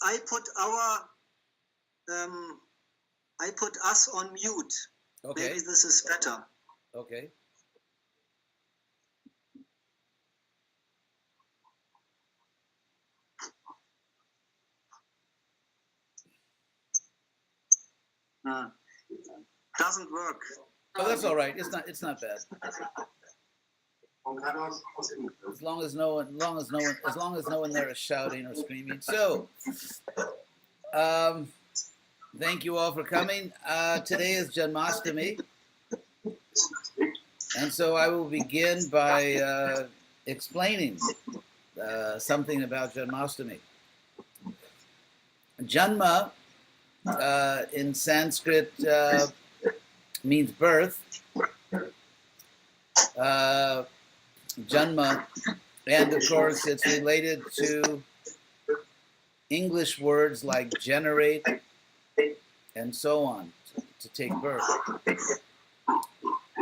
I put us on mute. Okay. Maybe this is better. Okay. Doesn't work. Oh, that's all right. It's not bad. As long as no one there is shouting or screaming. So, thank you all for coming. Today is Janmastami, and so I will begin by explaining something about Janmastami. Janma in Sanskrit means birth. Janma, and of course it's related to English words like generate and so on, to take birth.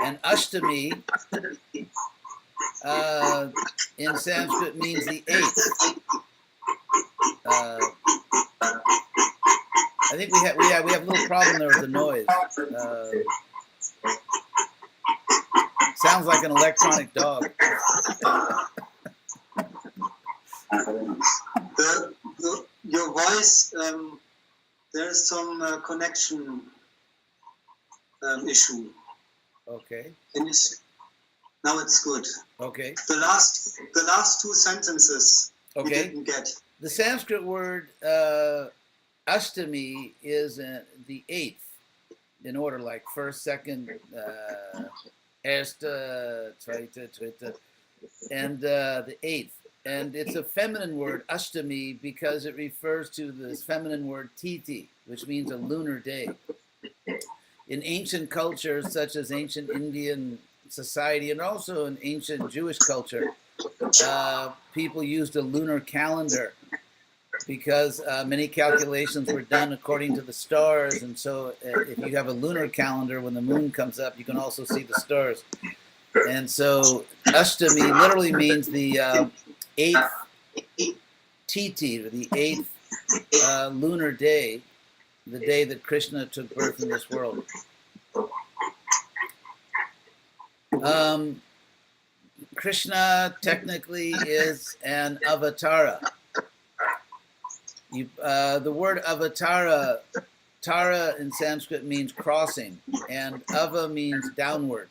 And Ashtami in Sanskrit means the eighth. I think we have a little problem there with the noise. Sounds like an electronic dog. Your voice, there's some connection issue. Okay. Now it's good. Okay. The last two sentences we didn't get. The Sanskrit word Ashtami is the eighth in order, like first, second, Erste, Zweite, Dritte, and the eighth. And it's a feminine word, Ashtami, because it refers to this feminine word Titi, which means a lunar day. In ancient cultures, such as ancient Indian society, and also in ancient Jewish culture, people used a lunar calendar because many calculations were done according to the stars. And so if you have a lunar calendar, when the moon comes up, you can also see the stars. And so Ashtami literally means the eighth Titi, or the eighth lunar day, the day that Krishna took birth in this world. Krishna technically is an Avatara. The word Avatara, Tara in Sanskrit means crossing, and Ava means downward.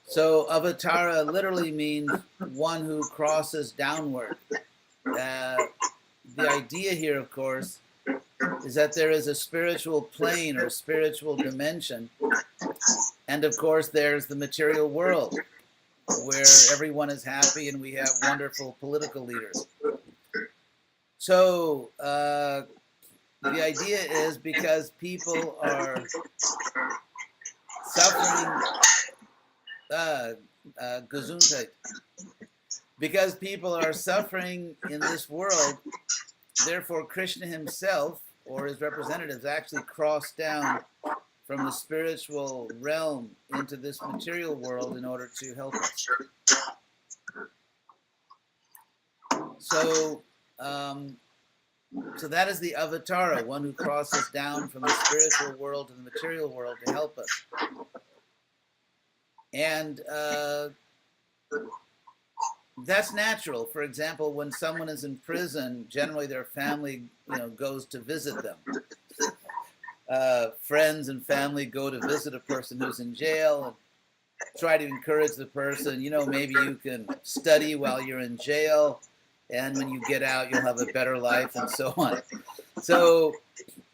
So Avatara literally means one who crosses downward. The idea here, of course, is that there is a spiritual plane or spiritual dimension, and of course there's the material world where everyone is happy and we have wonderful political leaders. So the idea is because people are suffering, Gesundheit, because people are suffering in this world, therefore Krishna himself or his representatives actually cross down from the spiritual realm into this material world in order to help us. So that is the Avatara, one who crosses down from the spiritual world to the material world to help us. And that's natural. For example, when someone is in prison, generally their family, goes to visit them. Friends and family go to visit a person who's in jail and try to encourage the person, maybe you can study while you're in jail, and when you get out, you'll have a better life, and so on. So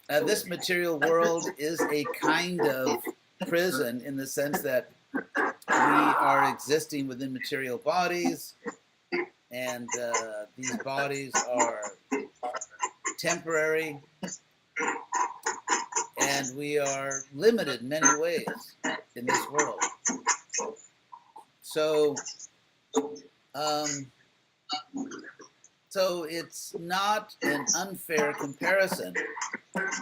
this material world is a kind of prison in the sense that we are existing within material bodies, and these bodies are temporary, and we are limited in many ways in this world. So, so it's not an unfair comparison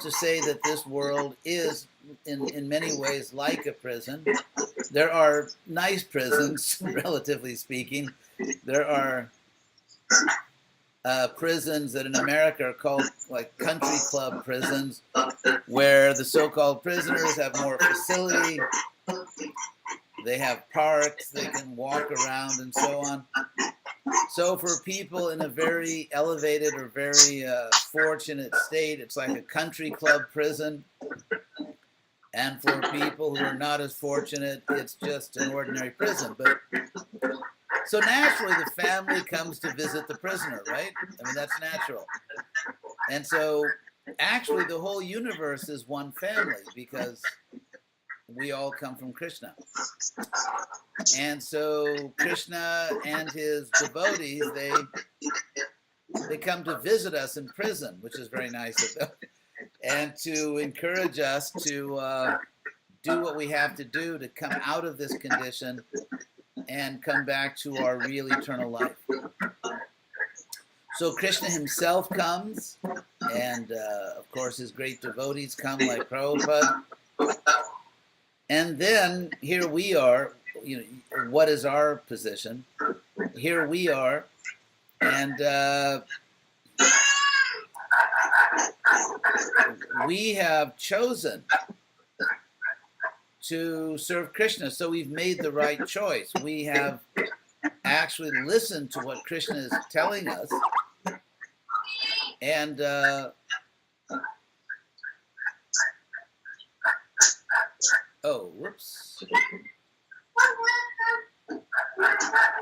to say that this world is in many ways like a prison. There are nice prisons, relatively speaking. There are prisons that in America are called like country club prisons, where the so-called prisoners have more facility. They have parks, they can walk around and so on. So for people in a very elevated or very fortunate state, it's like a country club prison. And for people who are not as fortunate, it's just an ordinary prison. But so naturally, the family comes to visit the prisoner, right? I mean, that's natural. And so actually, the whole universe is one family because we all come from Krishna. And so Krishna and his devotees, they come to visit us in prison, which is very nice of them, and to encourage us to do what we have to do to come out of this condition and come back to our real eternal life. So Krishna himself comes, and of course his great devotees come like Prabhupada. And then here we are, you know, what is our position? Here we are, and we have chosen to serve Krishna, so we've made the right choice. We have actually listened to what Krishna is telling us, and oh, whoops.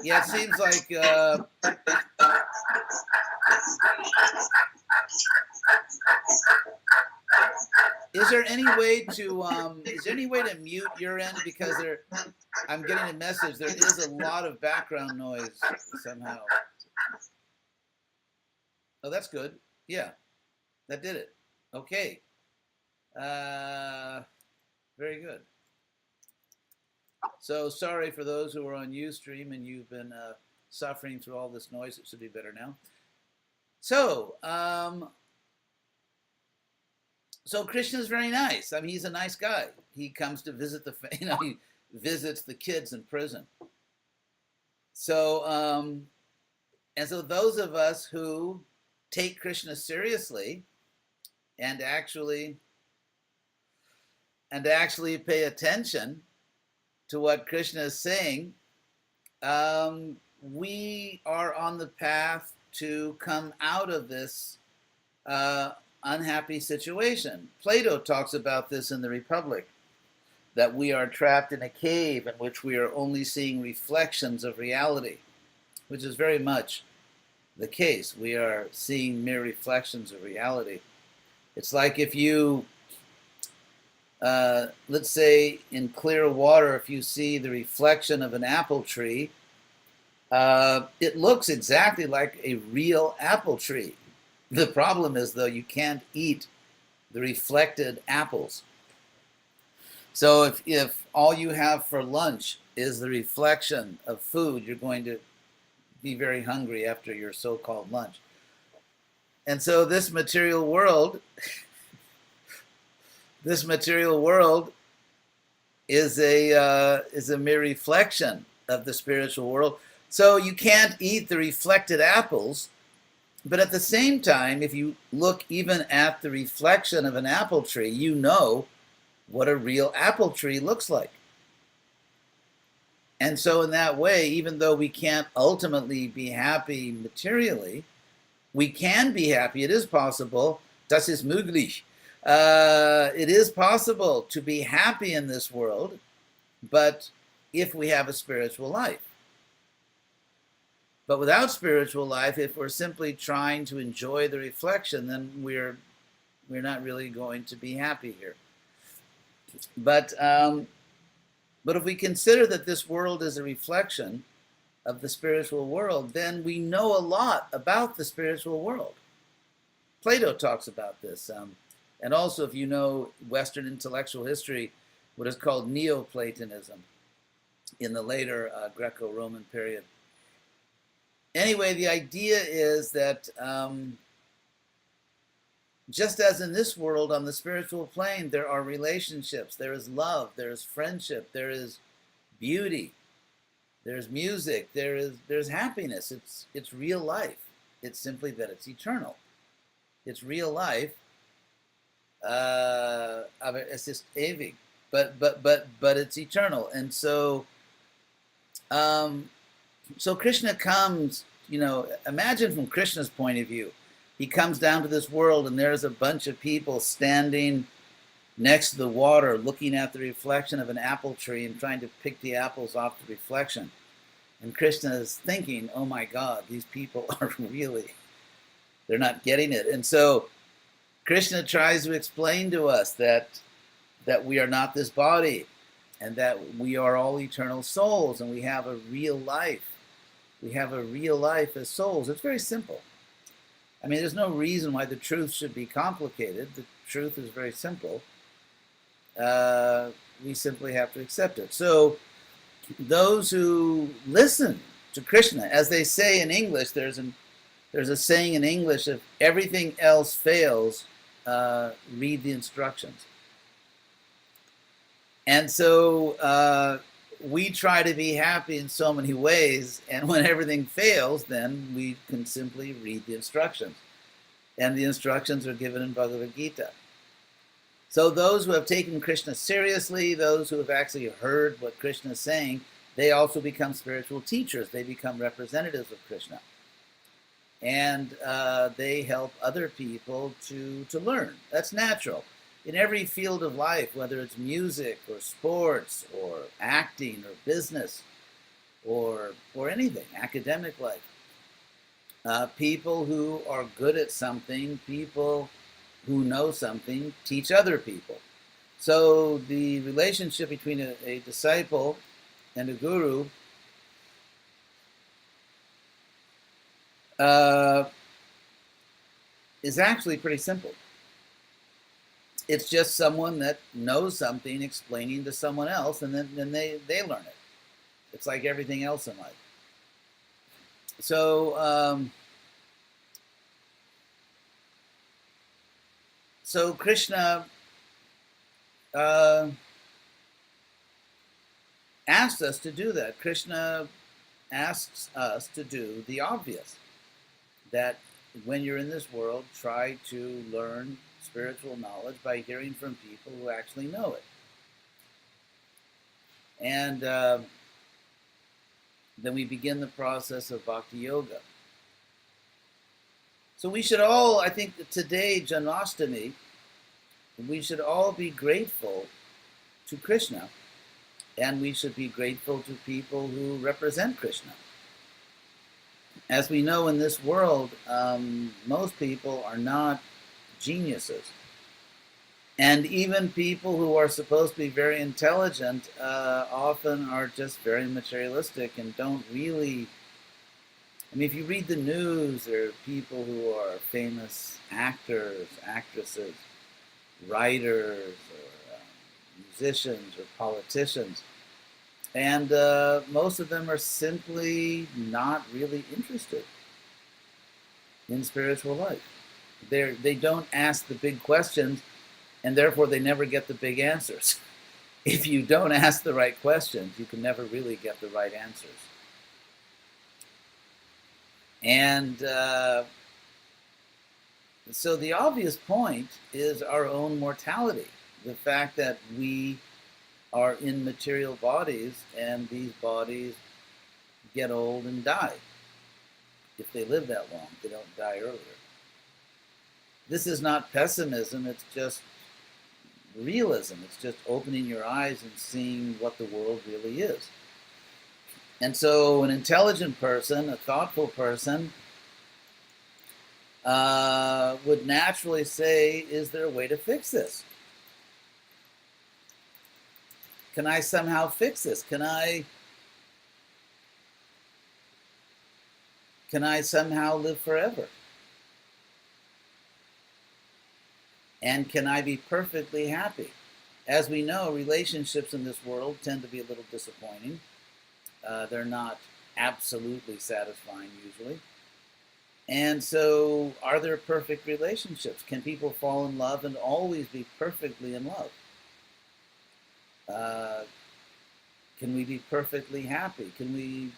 Yeah, it seems like is there any way to mute your end, because I'm getting a message there is a lot of background noise somehow. Oh, that's good. Yeah, that did it. Okay. Very good. So sorry for those who are on Ustream and you've been suffering through all this noise. It should be better now. So, so Krishna's very nice. I mean, he's a nice guy. He comes to visit he visits the kids in prison. So, and so those of us who take Krishna seriously and actually pay attention to what Krishna is saying, we are on the path to come out of this unhappy situation. Plato talks about this in the Republic, that we are trapped in a cave in which we are only seeing reflections of reality, which is very much the case. We are seeing mere reflections of reality. It's like if you let's say in clear water, if you see the reflection of an apple tree, it looks exactly like a real apple tree. The problem is, though, you can't eat the reflected apples. So if all you have for lunch is the reflection of food, you're going to be very hungry after your so-called lunch. And so this material world is a mere reflection of the spiritual world. So you can't eat the reflected apples, but at the same time, if you look even at the reflection of an apple tree, you know what a real apple tree looks like. And so in that way, even though we can't ultimately be happy materially, we can be happy. It is possible. Das ist möglich. It is possible to be happy in this world, but if we have a spiritual life. But without spiritual life, if we're simply trying to enjoy the reflection, then we're not really going to be happy here. But if we consider that this world is a reflection of the spiritual world, then we know a lot about the spiritual world. Plato talks about this. And also, if you know Western intellectual history, what is called Neoplatonism in the later Greco-Roman period. Anyway, the idea is that just as in this world, on the spiritual plane, there are relationships, there is love, there is friendship, there is beauty, there's music, there's happiness. It's real life. It's simply that it's eternal. It's real life. Es ist ewig, but it's eternal. And so, so Krishna comes. Imagine from Krishna's point of view, he comes down to this world, and there's a bunch of people standing next to the water, looking at the reflection of an apple tree and trying to pick the apples off the reflection. And Krishna is thinking, "Oh my God, these people are they're not getting it." And so Krishna tries to explain to us that we are not this body, and that we are all eternal souls, and we have a real life. We have a real life as souls. It's very simple. I mean, there's no reason why the truth should be complicated. The truth is very simple. We simply have to accept it. So those who listen to Krishna, as they say in English, there's a saying in English: if everything else fails, read the instructions. And so we try to be happy in so many ways, and when everything fails, then we can simply read the instructions. And the instructions are given in Bhagavad Gita. So those who have taken Krishna seriously, those who have actually heard what Krishna is saying, they also become spiritual teachers. They become representatives of Krishna. And they help other people to learn. That's natural. In every field of life, whether it's music or sports or acting or business or anything, academic life, people who are good at something, people who know something, teach other people. So the relationship between a disciple and a guru is actually pretty simple. It's just someone that knows something explaining to someone else, and then they learn it. It's like everything else in life. So so Krishna asked us to do that. Krishna asks us to do the obvious, that when you're in this world, try to learn spiritual knowledge by hearing from people who actually know it. And then we begin the process of bhakti yoga. So we should all, I think that today, Janmastami, we should all be grateful to Krishna, and we should be grateful to people who represent Krishna. As we know, in this world, most people are not geniuses. And even people who are supposed to be very intelligent often are just very materialistic and don't really... I mean, if you read the news, there are people who are famous actors, actresses, writers, or musicians, or politicians. And most of them are simply not really interested in spiritual life. They don't ask the big questions, and therefore they never get the big answers. If you don't ask the right questions, you can never really get the right answers. And so the obvious point is our own mortality. The fact that we are in material bodies, and these bodies get old and die. If they live that long, they don't die earlier. This is not pessimism, it's just realism. It's just opening your eyes and seeing what the world really is. And so an intelligent person, a thoughtful person, would naturally say, is there a way to fix this? Can I somehow fix this? Can I somehow live forever? And can I be perfectly happy? As we know, relationships in this world tend to be a little disappointing. They're not absolutely satisfying usually. And so, are there perfect relationships? Can people fall in love and always be perfectly in love? Can we be perfectly happy? Can we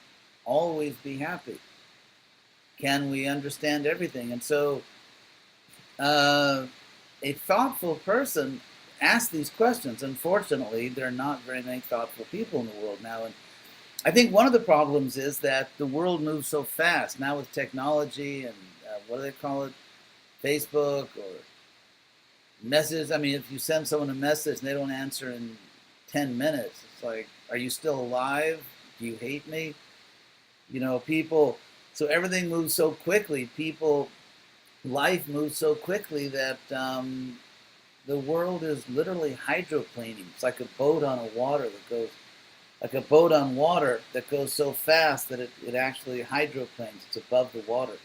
always be happy? Can we understand everything? And so a thoughtful person asks these questions. Unfortunately, there are not very many thoughtful people in the world now. And I think one of the problems is that the world moves so fast now with technology and what do they call it? Facebook or message. I mean, if you send someone a message and they don't answer in 10 minutes, it's like, are you still alive? Do you hate me? You know, people, so everything moves so quickly. Life moves so quickly that the world is literally hydroplaning. It's like a boat on water that goes so fast that it actually hydroplanes. It's above the water.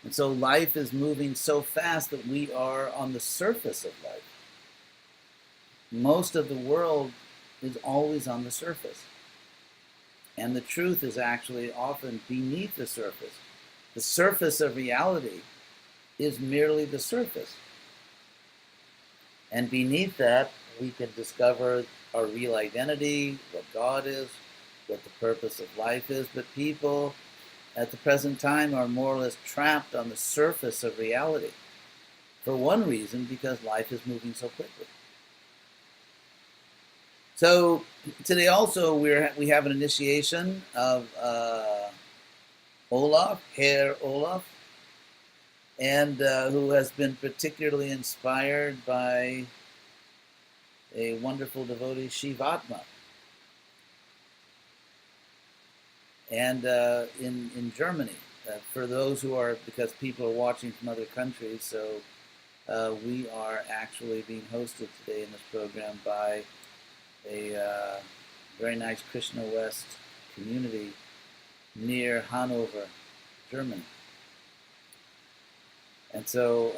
And so life is moving so fast that we are on the surface of life. Most of the world is always on the surface. And the truth is actually often beneath the surface. The surface of reality is merely the surface. And beneath that, we can discover our real identity, what God is, what the purpose of life is. But people at the present time are more or less trapped on the surface of reality. For one reason, because life is moving so quickly. So today also we have an initiation of Olaf, Herr Olaf, and who has been particularly inspired by a wonderful devotee, Shivatma. And in Germany, for those who are, because people are watching from other countries, so we are actually being hosted today in this program by a very nice Krishna West community near Hanover, Germany. And so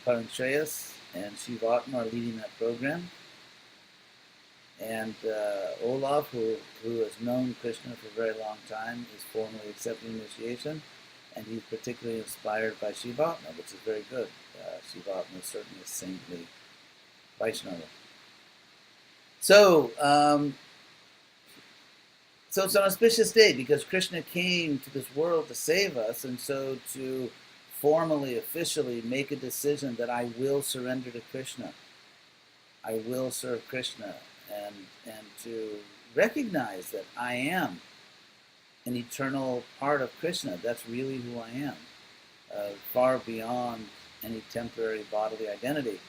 Paranshayas and Shivatma are leading that program. And Olaf, who has known Krishna for a very long time, is formally accepting initiation. And he's particularly inspired by Shivatma, which is very good. Shivatma is certainly a saintly Vaishnava. So, so it's an auspicious day because Krishna came to this world to save us, and so to formally, officially make a decision that I will surrender to Krishna, I will serve Krishna, and to recognize that I am an eternal part of Krishna. That's really who I am, far beyond any temporary bodily identity.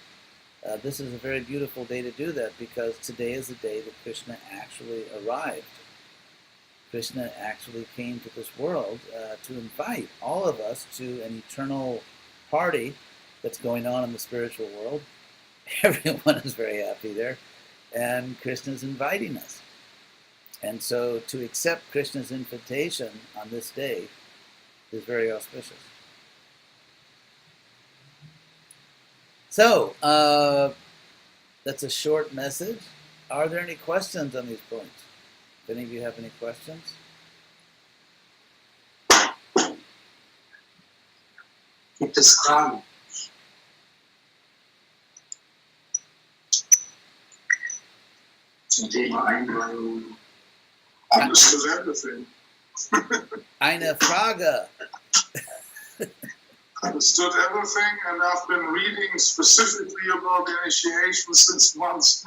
This is a very beautiful day to do that because today is the day that Krishna actually arrived. Krishna actually came to this world to invite all of us to an eternal party that's going on in the spiritual world. Everyone is very happy there, and Krishna is inviting us. And so to accept Krishna's invitation on this day is very auspicious. So, that's a short message. Are there any questions on these points? If any of you have any questions? Gibt es Fragen? Zum Thema Einweihung. Understood everything. Eine Frage. Understood everything, and I've been reading specifically about initiation since months.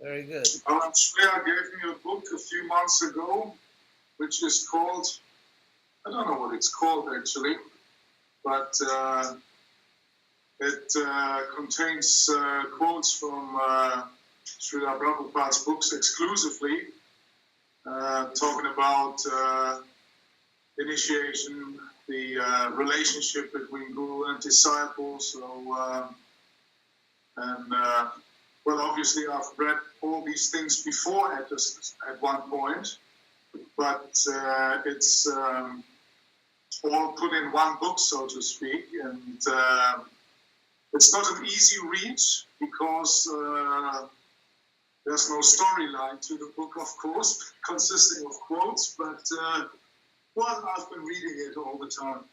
Very good. Shreya gave me a book a few months ago, which is called, I don't know what it's called actually, but it contains quotes from Srila Prabhupada's books exclusively, talking about initiation, the relationship between guru and disciple. So, well, obviously I've read all these things before at one point, but it's all put in one book, so to speak, and it's not an easy read because there's no storyline to the book, of course, consisting of quotes, but well, I've been reading it all the time.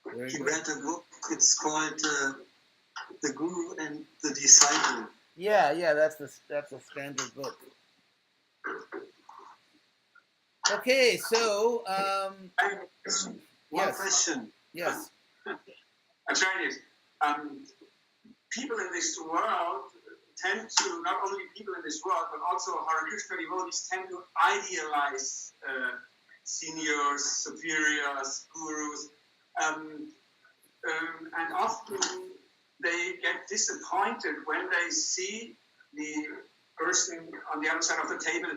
You read a book, it's called The Guru and the Disciple. Yeah, that's a standard book. Okay, so One yes, question. yes. Acharyas, people in this world tend to, not only people in this world, but also Hare Krishna devotees tend to idealize seniors, superiors, gurus, and often they get disappointed when they see the person on the other side of the table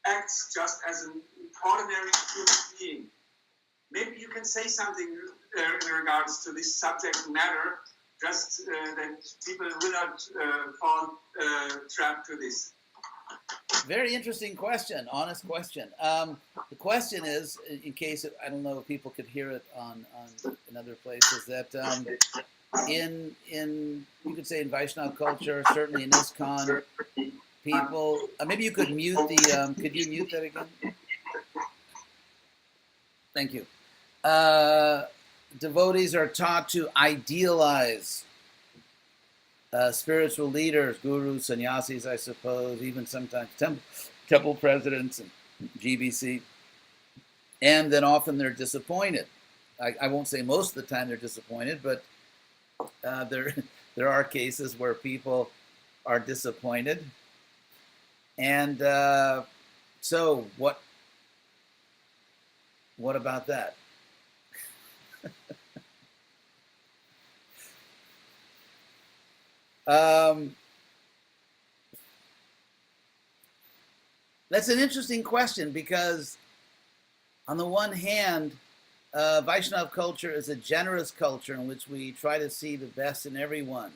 acts just as an ordinary human being. Maybe you can say something in regards to this subject matter, just that people will not fall trapped to this. Very interesting question, honest question. The question is, in case I don't know if people could hear it on in other places, that in you could say in Vaishnava culture, certainly in ISKCON, people. Maybe you could mute the. Could you mute that again? Thank you. Devotees are taught to idealize spiritual leaders, gurus, sannyasis, I suppose, even sometimes temple presidents and GBC, and then often they're disappointed. I won't say most of the time they're disappointed, but there are cases where people are disappointed. And so what about that? That's an interesting question because, on the one hand, Vaishnav culture is a generous culture in which we try to see the best in everyone,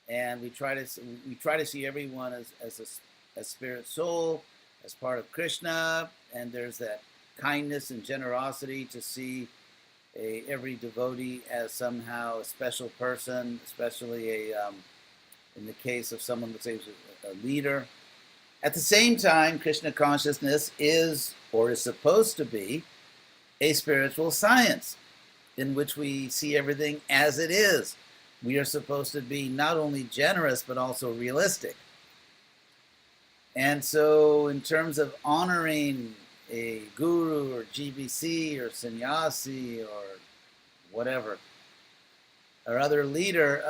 and we try to see everyone as spirit soul, as part of Krishna, and there's that kindness and generosity to see every devotee as somehow a special person, especially in the case of someone, let's say, who's a leader. At the same time, Krishna consciousness is, or is supposed to be, a spiritual science in which we see everything as it is. We are supposed to be not only generous, but also realistic. And so in terms of honoring a guru or GBC or sannyasi or whatever, or other leader,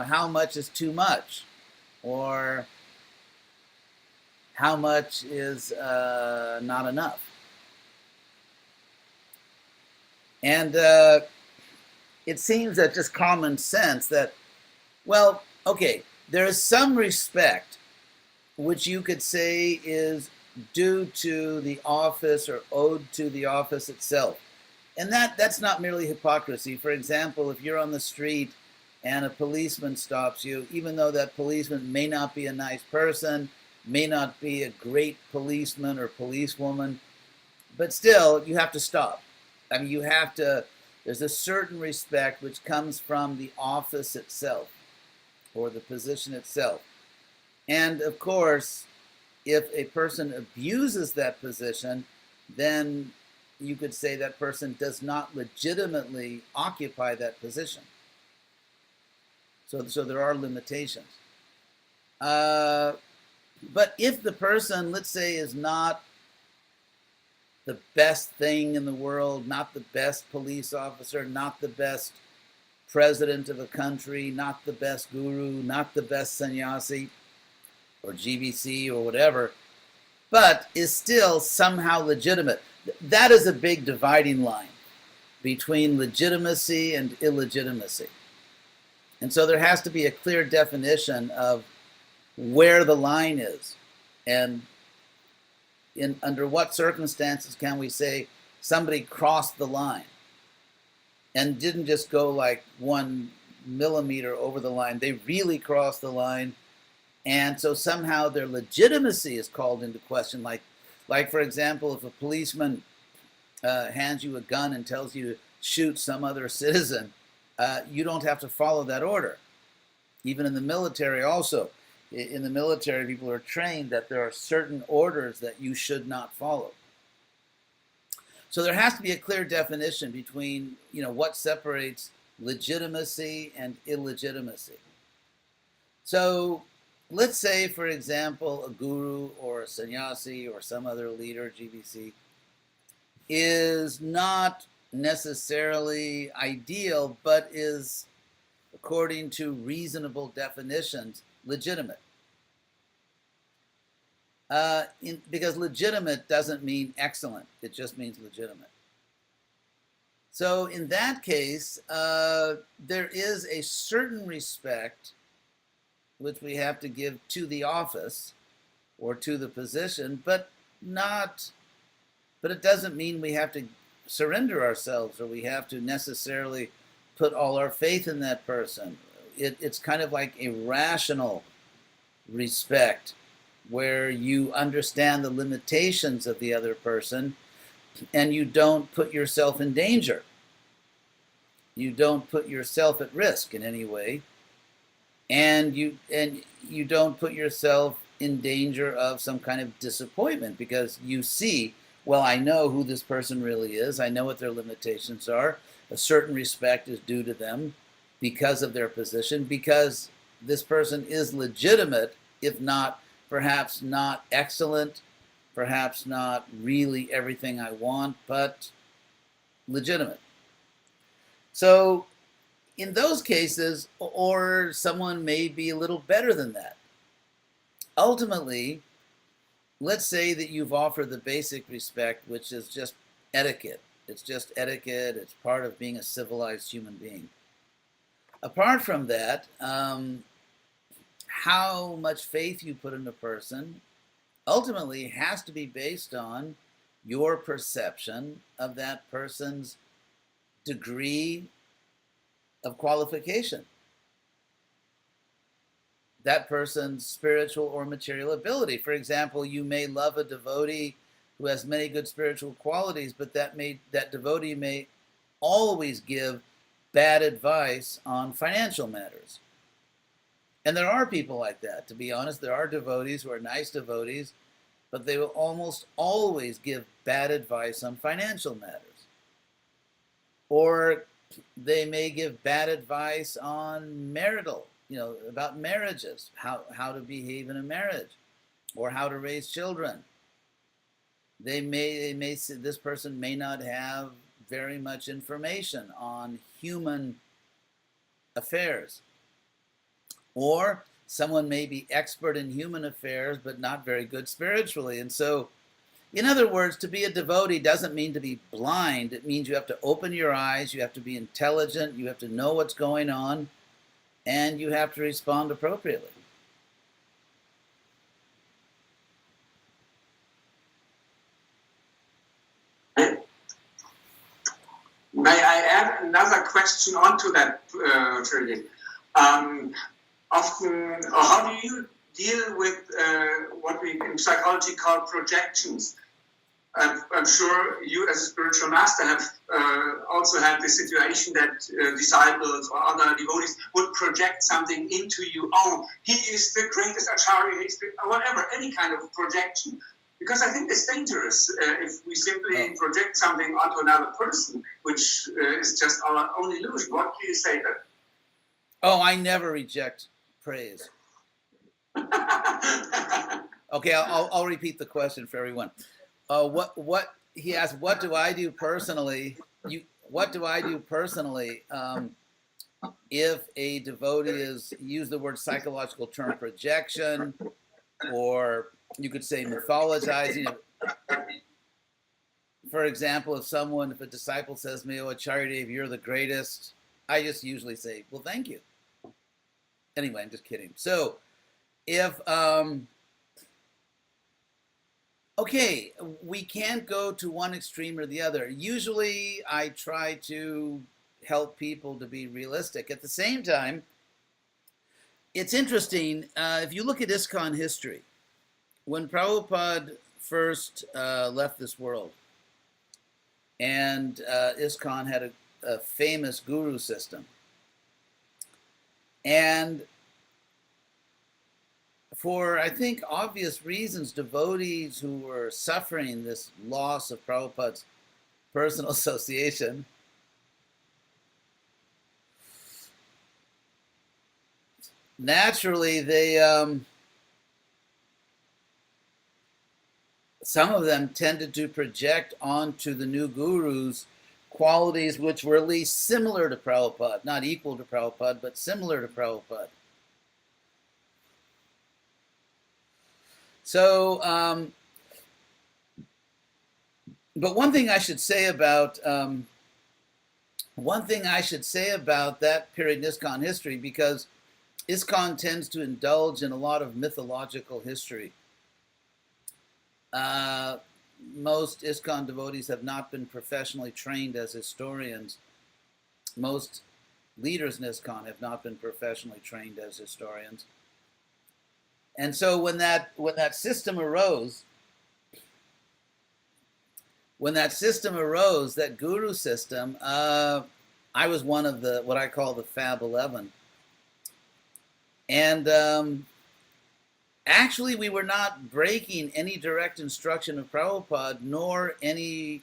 how much is too much? Or how much is not enough? And it seems that just common sense that, well, okay, there is some respect which you could say is due to the office or owed to the office itself. And that's not merely hypocrisy. For example, if you're on the street and a policeman stops you, even though that policeman may not be a nice person, may not be a great policeman or policewoman, but still, you have to stop. I mean, there's a certain respect which comes from the office itself or the position itself. And of course, if a person abuses that position, then you could say that person does not legitimately occupy that position. So there are limitations. But if the person, let's say, is not the best thing in the world, not the best police officer, not the best president of a country, not the best guru, not the best sannyasi or GBC or whatever, but is still somehow legitimate. That is a big dividing line between legitimacy and illegitimacy. And so there has to be a clear definition of where the line is, and under what circumstances can we say somebody crossed the line and didn't just go like 1 millimeter over the line. They really crossed the line, and so somehow their legitimacy is called into question. Like for example, if a policeman hands you a gun and tells you to shoot some other citizen, you don't have to follow that order. Even in the military also. In the military, people are trained that there are certain orders that you should not follow. So there has to be a clear definition between, what separates legitimacy and illegitimacy. So let's say, for example, a guru or a sannyasi or some other leader, GBC, is not necessarily ideal, but is, according to reasonable definitions, legitimate. Because legitimate doesn't mean excellent, it just means legitimate. So in that case, there is a certain respect which we have to give to the office or to the position, but it doesn't mean we have to surrender ourselves or we have to necessarily put all our faith in that person. It's kind of like a rational respect where you understand the limitations of the other person and you don't put yourself in danger. You don't put yourself at risk in any way. And you don't put yourself in danger of some kind of disappointment because you see, well, I know who this person really is. I know what their limitations are. A certain respect is due to them because of their position, because this person is legitimate, if not, perhaps not excellent, perhaps not really everything I want, but legitimate. So in those cases, or someone may be a little better than that. Ultimately, let's say that you've offered the basic respect, which is just etiquette. It's just etiquette. It's part of being a civilized human being. Apart from that, how much faith you put in a person ultimately has to be based on your perception of that person's degree of qualification, that person's spiritual or material ability. For example, you may love a devotee who has many good spiritual qualities, but that devotee may always give bad advice on financial matters. And there are people like that. To be honest, there are devotees who are nice devotees, but they will almost always give bad advice on financial matters. Or they may give bad advice on about marriages, how to behave in a marriage, or how to raise children. They may say this person may not have very much information on human affairs. Or someone may be expert in human affairs, but not very good spiritually. And so, in other words, to be a devotee doesn't mean to be blind. It means you have to open your eyes, you have to be intelligent, you have to know what's going on, and you have to respond appropriately. May I add another question onto that, Trillian? Often, or how do you deal with what we in psychology call projections? I'm sure you as a spiritual master have also had the situation that disciples or other devotees would project something into you. Oh, he is the greatest acharya, whatever, any kind of projection. Because I think it's dangerous if we simply project something onto another person, which is just our own illusion. What do you say to that? Oh, I never reject praise. Okay, I'll repeat the question for everyone. What he asked? What do I do personally? What do I do personally if a devotee use the word psychological term projection, or you could say mythologizing? For example, if a disciple says to me, "Oh, Acharya Dev, you're the greatest," I just usually say, "Well, thank you." Anyway, I'm just kidding. So, if okay, we can't go to one extreme or the other. Usually, I try to help people to be realistic. At the same time, it's interesting, if you look at ISKCON history, when Prabhupada first left this world, and ISKCON had a famous guru system, and for, I think, obvious reasons, devotees who were suffering this loss of Prabhupada's personal association naturally they some of them tended to project onto the new gurus qualities which were at least similar to Prabhupada, not equal to Prabhupada, but similar to Prabhupada. So, but one thing I should say about that period in ISKCON history, because ISKCON tends to indulge in a lot of mythological history. Most ISKCON devotees have not been professionally trained as historians. Most leaders in ISKCON have not been professionally trained as historians. And so when that system arose, that guru system, I was one of the, what I call the Fab 11. And actually, we were not breaking any direct instruction of Prabhupada, nor any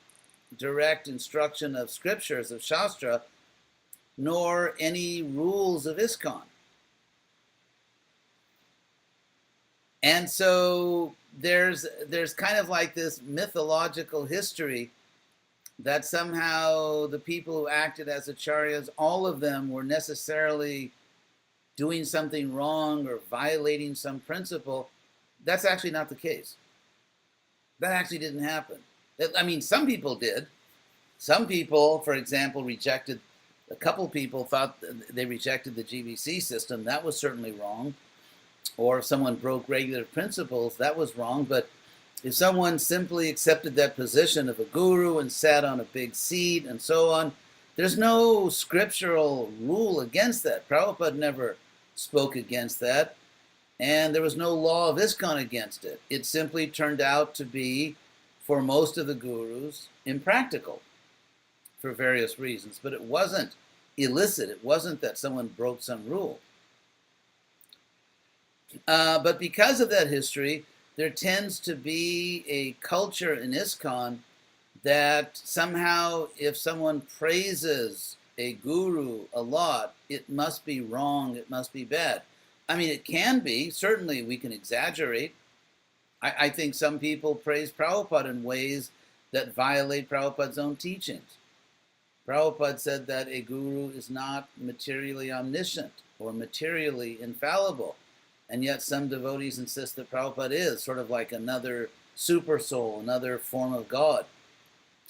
direct instruction of scriptures, of Shastra, nor any rules of ISKCON. And so there's kind of like this mythological history that somehow the people who acted as acharyas, all of them were necessarily doing something wrong or violating some principle. That's actually not the case. That actually didn't happen. I mean, some people did. Some people, for example, a couple people thought they rejected the GBC system. That was certainly wrong. Or if someone broke regular principles, that was wrong. But if someone simply accepted that position of a guru and sat on a big seat and so on, there's no scriptural rule against that. Prabhupada never spoke against that, and there was no law of ISKCON against it. It simply turned out to be, for most of the gurus, impractical for various reasons. But it wasn't illicit. It wasn't that someone broke some rule. But because of that history, there tends to be a culture in ISKCON that somehow if someone praises a guru a lot, it must be wrong, it must be bad. I mean, it can be. Certainly, we can exaggerate. I think some people praise Prabhupada in ways that violate Prabhupada's own teachings. Prabhupada said that a guru is not materially omniscient or materially infallible. And yet some devotees insist that Prabhupada is sort of like another super soul, another form of God.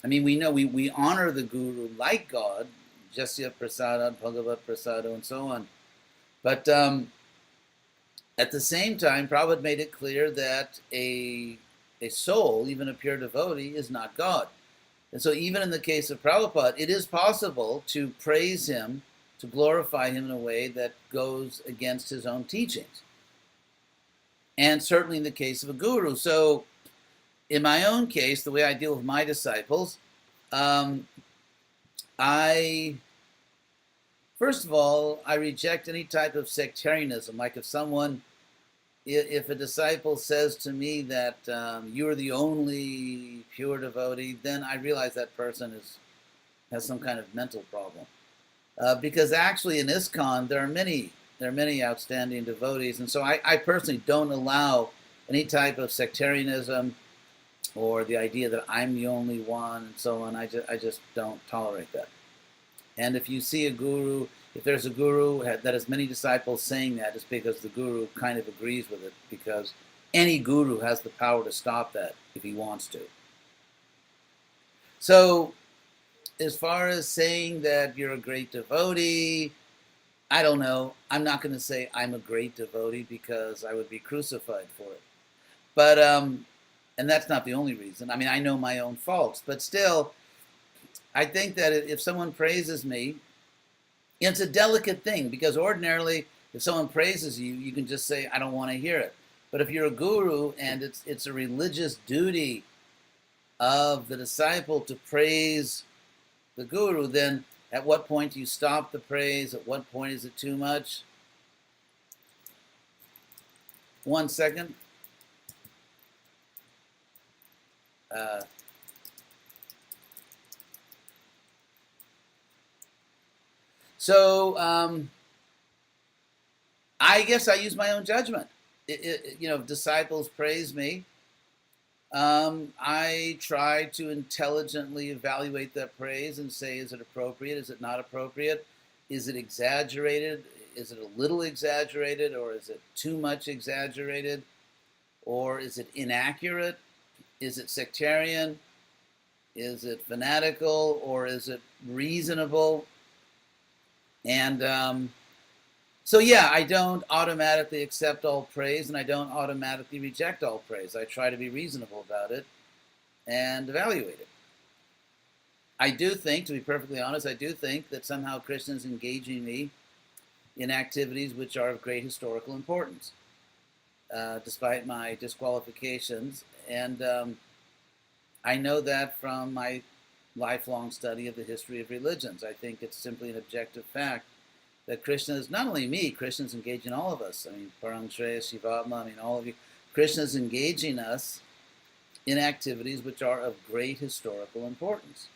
I mean, we know we honor the guru like God, Jasya Prasada, Bhagavat Prasada, and so on. But at the same time, Prabhupada made it clear that a soul, even a pure devotee, is not God. And so even in the case of Prabhupada, it is possible to praise him, to glorify him in a way that goes against his own teachings. And certainly in the case of a guru. So in my own case, the way I deal with my disciples, first of all, I reject any type of sectarianism. Like if a disciple says to me that you're the only pure devotee, then I realize that person has some kind of mental problem. Because actually in ISKCON, there are many outstanding devotees, and so I personally don't allow any type of sectarianism or the idea that I'm the only one and so on. I just don't tolerate that. And if you see if there's a guru that has many disciples saying that, it's because the guru kind of agrees with it, because any guru has the power to stop that if he wants to. So as far as saying that you're a great devotee, I don't know. I'm not going to say I'm a great devotee because I would be crucified for it. But, and that's not the only reason. I mean, I know my own faults, but still, I think that if someone praises me, it's a delicate thing, because ordinarily, if someone praises you, you can just say, I don't want to hear it. But if you're a guru and it's a religious duty of the disciple to praise the guru, then at what point do you stop the praise? At what point is it too much? 1 second. I guess I use my own judgment. If disciples praise me, I try to intelligently evaluate that praise and say, is it appropriate? Is it not appropriate? Is it exaggerated? Is it a little exaggerated? Or is it too much exaggerated? Or is it inaccurate? Is it sectarian? Is it fanatical? Or is it reasonable? And so yeah, I don't automatically accept all praise, and I don't automatically reject all praise. I try to be reasonable about it and evaluate it. I do think, to be perfectly honest, I do think that somehow Krishna is engaging me in activities which are of great historical importance, despite my disqualifications. And I know that from my lifelong study of the history of religions. I think it's simply an objective fact that Krishna is, not only me, Krishna is engaging all of us. I mean, Parang Shreya, Shivatma, I mean, all of you. Krishna is engaging us in activities which are of great historical importance.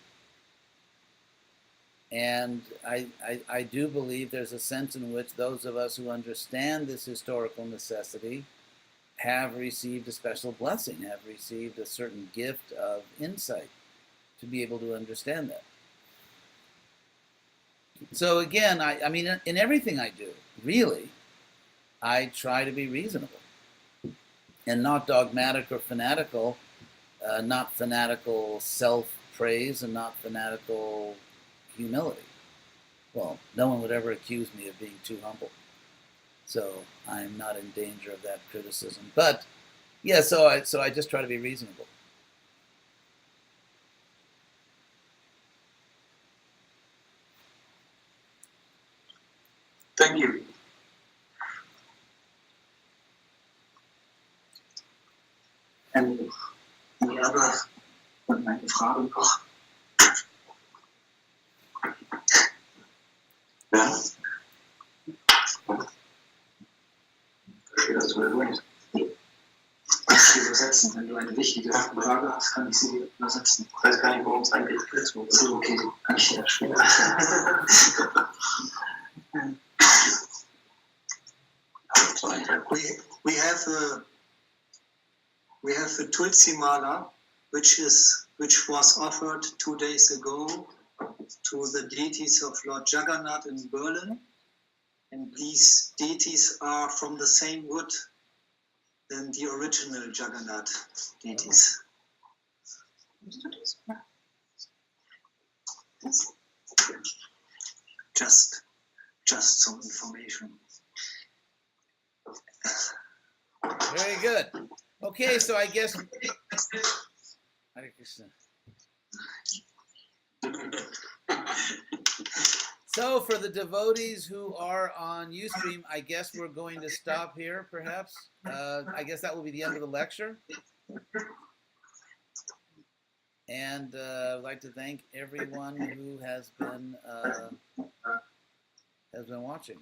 And I do believe there's a sense in which those of us who understand this historical necessity have received a special blessing, have received a certain gift of insight to be able to understand that. So again, I mean, in everything I do, really, I try to be reasonable and not dogmatic or fanatical, not fanatical self-praise and not fanatical humility. Well, no one would ever accuse me of being too humble. So I'm not in danger of that criticism. But yeah, so I just try to be reasonable. Thank you. And the other, meine Frage noch. Ja. Das übersetzen. Ich übersetzen. Wenn du eine wichtige Frage hast, kann ich sie übersetzen. Ich weiß gar nicht, worum es eigentlich geht. So, okay, kann ich ja später. We have a Tulsi Mala, which was offered 2 days ago to the deities of Lord Jagannath in Berlin, and these deities are from the same wood than the original Jagannath deities. Just some information. Very good. Okay, so I guess Hare Krishna. So for the devotees who are on Ustream, I guess we're going to stop here, perhaps. I guess that will be the end of the lecture. And I'd like to thank everyone who has been watching.